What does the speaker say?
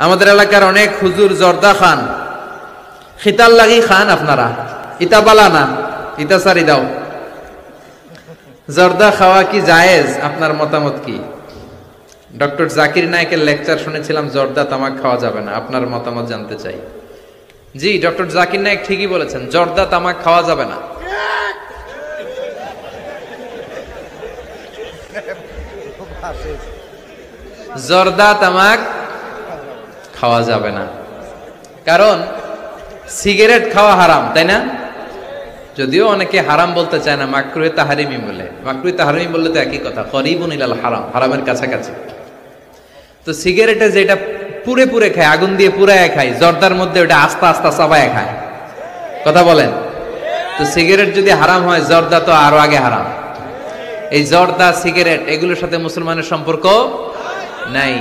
আমাদের এলাকার অনেক হুজুর জর্দা খান, খিতাল লাগি খান। আপনারা ইতা বালা না, ইতা সারি দাও। জর্দা খাওয়া কি জায়েজ? আপনার মতামত কি? ডক্টর জাকির নায়েকের লেকচার শুনেছিলাম জর্দা তামাক খাওয়া যাবে না, আপনার মতামত জানতে চাই। জি, ডক্টর জাকির নায়েক ঠিকই বলেছেন, জর্দা তামাক খাওয়া যাবে না। জর্দা তামাক খাওয়া যাবে না, কারণ সিগারেট খাওয়া হারাম, তাই না? যদিও অনেকে হারাম বলতে চায় না, মাকরুহে তাহরিমি বলে। মাকরুহে তাহরিমি বললে তো একই কথা, করিবুন ইলাল হারাম, হারামের কাছাকাছি। তো সিগারেটে যেটা পুরে পুরে খায়, আগুন দিয়ে পুরায় খায়, জর্দার মধ্যে ওটা আস্তে আস্তে চাবায় খায়। কথা বলেন। তো সিগারেট যদি হারাম হয়, জর্দা তো আরো আগে হারাম। এই জর্দা, সিগারেট এগুলোর সাথে মুসলমানের সম্পর্ক নাই।